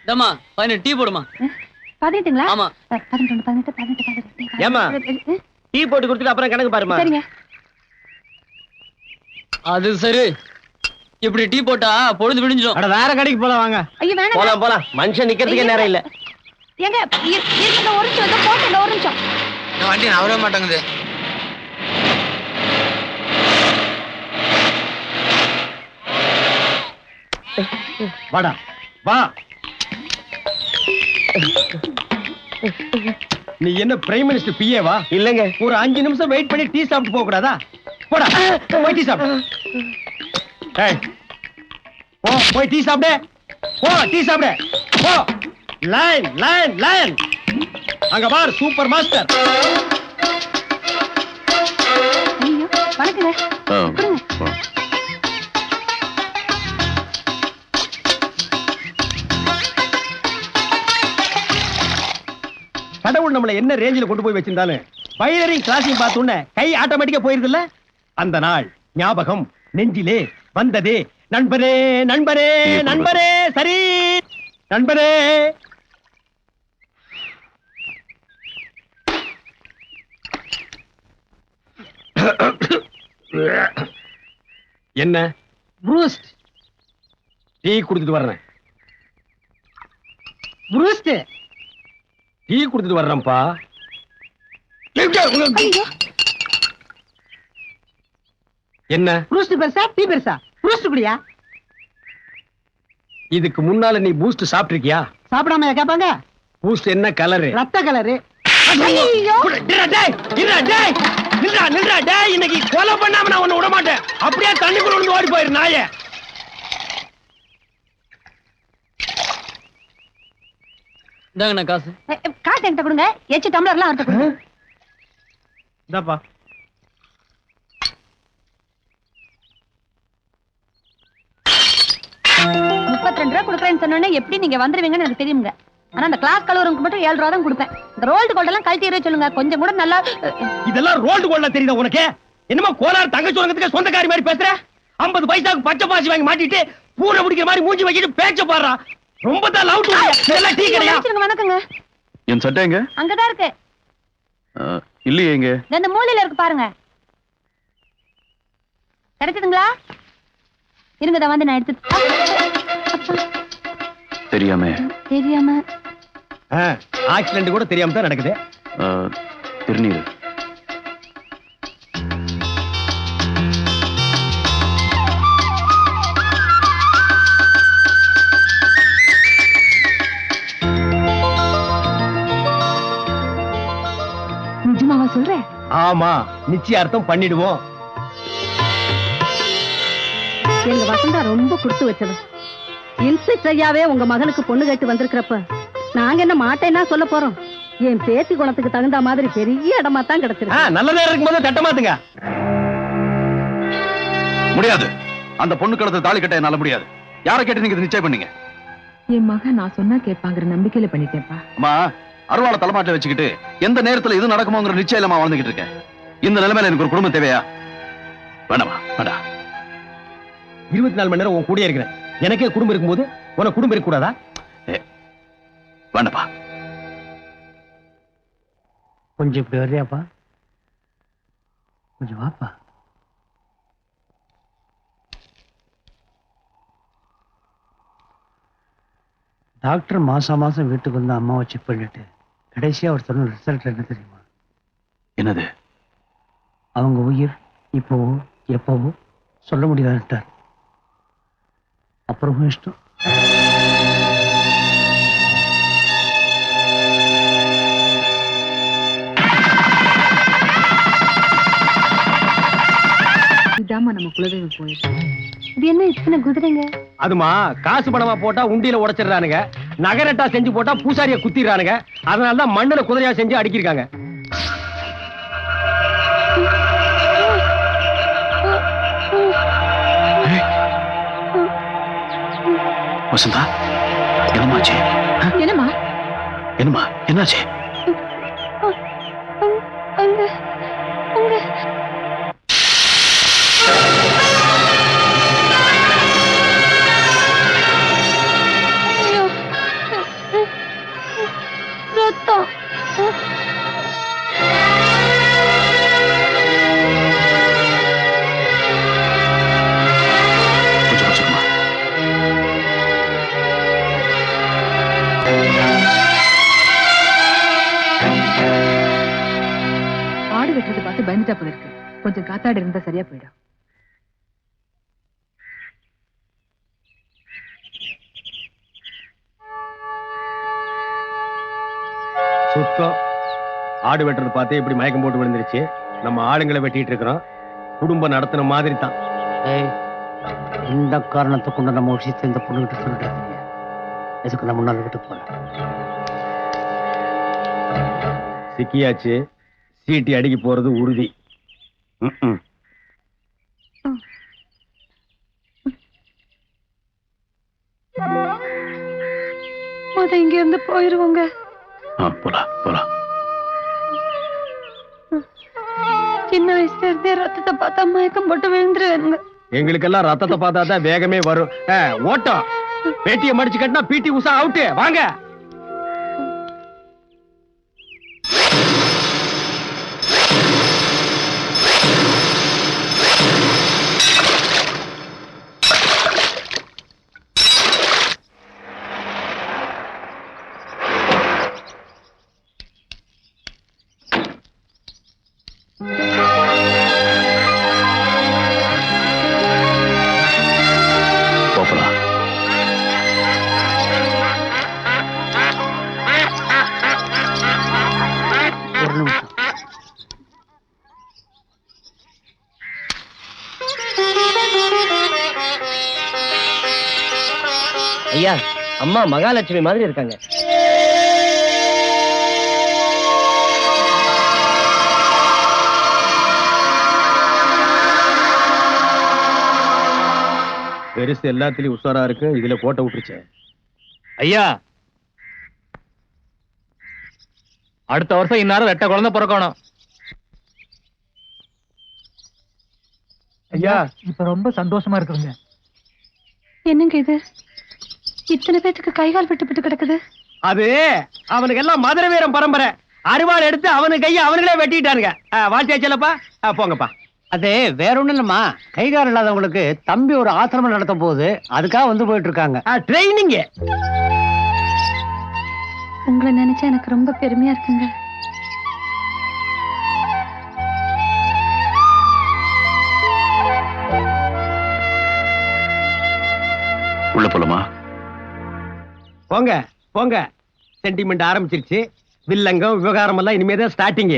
தம்மா 18 tea போடுமா. 18ங்களா? ஆமா. 18. ஏமா டீ போட்டு கொடுத்துட்டு அப்புறம் கணக்கு பாருமா. சரிங்க. அது சரி. இப்படி டீ போட்டா பொழுது விடிஞ்சிடும். அட வேற கடைக்கு போலாம் வாங்க. ஐயோ வேணாம். போலாம் போலாம். மனுஷன் நிக்கிறதுக்கே நேரம் இல்ல. ஏங்க இருங்க ஒரு நிமிஷம் வந்து போட்டு ஒரு நிமிஷம். நான் வண்டி நவரவே மாட்டேங்குது. வாடா வா. நீ என்ன பிரைம் மினிஸ்டர் பிஏ வா? இல்லங்க. ஒரு 5 நிமிஷம் வெயிட் பண்ணி டீ சாப்பிட்டு போக கூடாதா? போடா போய் டீ சாப்பிடு. டேய் போ போய் டீ சாப்பிடு. போ டீ சாப்பிடு. போ. Line line line. அங்க பார் சூப்பர் மாஸ்டர். ஐயோ வணக்கங்க. கடவுள் நம்மள என்ன ரேஞ்சில கொண்டு போய் வச்சிருந்தாலும் பைலரிங் கிளாஸையும் பார்த்த உடனே கை ஆட்டோமேட்டிக்கா போயிருது இல்ல. அந்த நாள் ஞாபகம் நெஞ்சிலே வந்ததே நண்பரே நண்பரே நண்பரே. சரி நண்பரே. என்ன ப்ரூஸ்ட் டீ குடிச்சிட்டு வர்றேன். ப்ரூஸ்ட் டீ குடிச்சிட்டு வர்றேன்ப்பா. என்ன ப்ரூஸ்ட் பெருசா டீ பெருசா? ப்ரூஸ்ட் குடியா. இதுக்கு முன்னால நீ பூஸ்ட் சாப்பிட்டிருக்கியா? சாப்பிடாம கேட்பாங்க. பூஸ்ட் என்ன கலரு? ரத்த கலரு. இன்னைக்கு கொலை பண்ணாம நான் உன்னை விட மாட்டேன். அப்படியே தண்ணிக்குள்ள விழுந்து ஓடி போயிரு நாயே. இந்தாங்கண்ணா காசு. காசு என்கிட்ட கொடுங்க. எச்சு டம்ளர்லாம் அவர்கிட்ட கொடுங்க. இந்தாப்பா. ₹32 கொடுக்குறேன்னு சொன்னோன்னே எப்படி நீங்க வந்துருவீங்கன்னு எனக்கு தெரியுங்க. ஆனா அந்த கிளாஸ் கலவருக்கு மட்டும் 7 ரூபா தான் கொடுப்பேன். இந்த ரோல்டு கோல்ட் எல்லாம் கழட்டி எறிய சொல்லுங்க. கொஞ்சம் கூட நல்லா. இதெல்லாம் ரோல்டு கோல்ட்ல தெரியுதா உனக்கு? என்னமா கோலார் தங்க சுரங்கத்துக்கு சொந்தக்காரி மாதிரி பேசுற? 50 பைசாக்கு பச்சை பாசி வாங்கி மாட்டிட்டு பூனை பிடிக்கிற மாதிரி மூஞ்சி வச்சிட்டு பேச்ச பாடுறா. ரொம்ப தான் லவ் டு. இதெல்லாம் டீ கடையா? வணக்கங்க. என் சட்டை எங்க? அங்கதான் இருக்கு. இல்லையே எங்க? இந்த மூலையில இருக்கு பாருங்க. கிடைச்சதுங்களா? இருங்க தான் வந்து நான் எடுத்து. தெரியாம ஆக்சிடென்ட் கூட தெரியாம தான் நடக்குது. திருநீர். நிஜமாவா சொல்றேன்? ஆமா நிச்சயார்த்தம் பண்ணிடுவோம். எங்க வசந்தா ரொம்ப கொடுத்து வச்சது. இன்ஸ்பெக்டர் ஐயாவே உங்க மகனுக்கு பொண்ணு கேட்டு வந்திருக்கிறப்ப நாங்க என்ன மாட்டேன்னா சொல்ல போறோம். என் பேத்தி குணத்துக்கு தகுந்த மாதிரி பெரிய இடமா தான் கிடைச்சிருக்கு. நல்ல நேரம் இருக்கும்போது தட்ட மாத்துங்க. முடியாது. அந்த பொண்ணு கடத்த தாலி கட்ட என்னால முடியாது. யாரை கேட்டு நீங்க நிச்சயம் பண்ணீங்க? என் மகன் நான் சொன்னா கேட்பாங்கிற நம்பிக்கையில பண்ணிட்டேன்ப்பா. அம்மா அருவாளை தலைமாட்டில வச்சுக்கிட்டு எந்த நேரத்துல இது நடக்குமோங்கிற நிச்சயம் இல்லாம வாழ்ந்துகிட்டு இருக்கேன். இந்த நிலைமையில எனக்கு ஒரு குடும்பம் தேவையா? வேணாமா வேண்டாம். 24 மணி நேரம் உன் கூட இருக்கிறேன். எனக்கே குடும்பம் இருக்கும்போது உனக்கு குடும்பம் இருக்க கூடாதா? வேண்டாப்பா. கொஞ்சம் இப்படி வர்றியாப்பா? கொஞ்சம் வாப்பா. டாக்டர் மாசம் வீட்டுக்கு வந்து அம்மாவை செக் பண்ணிட்டு கடைசியா அவர் சொன்ன ரிசல்ட் என்ன தெரியுமா? என்னது? அவங்க உயிர் இப்போவோ எப்பவோ சொல்ல முடியாதுட்டார். அப்புறமும் இஷ்டம். இதாம நம்ம குலதெய்வம் போயிருக்கு. இது என்ன இத்தனை குதிரைங்க? அதுமா காசு பணமா போட்டா உண்டியில உடைச்சிடறானுங்க. நகரட்டா செஞ்சு போட்டா பூசாரிய குத்திடுறானுங்க. அதனாலதான் மண்ணுல குதிரையா செஞ்சு அடிக்கிருக்காங்க. வசந்தா என்னமாச்சு? என்னமா? என்னமா என்னாச்சு? வெட்டுறது பார்த்து பயந்துட்டா போல இருக்கு. கொஞ்சம் காத்தாடி இருந்தா சரியா போயிடும். சுத்தம் ஆடு வெட்டுறது பார்த்தே இப்படி மயக்கம் போட்டு விழுந்துருச்சு. நம்ம ஆளுங்களை வெட்டிட்டு இருக்கிறோம். குடும்பம் நடத்தின மாதிரி தான். இந்த காரணத்தை கொண்டு நம்ம விஷயத்தை இந்த பொண்ணுகிட்ட சொல்றது எதுக்கு நம்ம முன்னாள் விட்டு போல சிக்கியாச்சு. சீட்டி அடிக்க போறது உறுதி. இங்க இருந்து போயிருவோங்க. போலாம் போலாம். சின்ன வயசுல இருந்தே ரத்தத்தை பார்த்தா மயக்கம் போட்டு விழுந்துருவாங்க. எங்களுக்கெல்லாம் ரத்தத்தை பார்த்தா தான் வேகமே வரும். ஓட்டம் பேட்டியை மடிச்சு கட்டினா பிடி உஷா அவுட்டு. வாங்க. ஒரு நிமிஷம். ஐயா, அம்மா மகாலட்சுமி மாதிரி இருக்காங்க. பெருசு எல்லாத்துலயும் உஷாரா இருக்கு. இதுல போட்ட விட்டுருச்சு. ஐயா, அடுத்த வருஷம் இந்நேரம் 2 குழந்தை பிறக்கணும். ஐயா, இப்ப ரொம்ப சந்தோஷமா இருக்குங்க. என்னங்க இது? இத்தனை பேத்துக்கு கைகால் விட்டு கிடக்குது. அது அவனுக்கு எல்லாம் மதுரை வீரம் பரம்பரை. அருவாள் எடுத்து அவனுக்கு கையை அவனுங்களே வெட்டிட்டானுங்க. வாழ்த்தியாச்சலப்பா, போங்கப்பா. அது வேற ஒண்ணும் இல்லம்மா, கைகாரம் இல்லாதவங்களுக்கு தம்பி ஒரு ஆசிரமம் நடத்த போகுது, அதுக்காக வந்து போயிட்டு இருக்காங்க. ட்ரைனிங். உங்களை நினைச்சா எனக்கு ரொம்ப பெருமையா இருக்குங்க. உள்ள போலாமா? போங்க போங்க. சென்டிமெண்ட் ஆரம்பிச்சிருச்சு. வில்லங்கம் விவகாரம் எல்லாம் இனிமேதான் ஸ்டார்டிங்.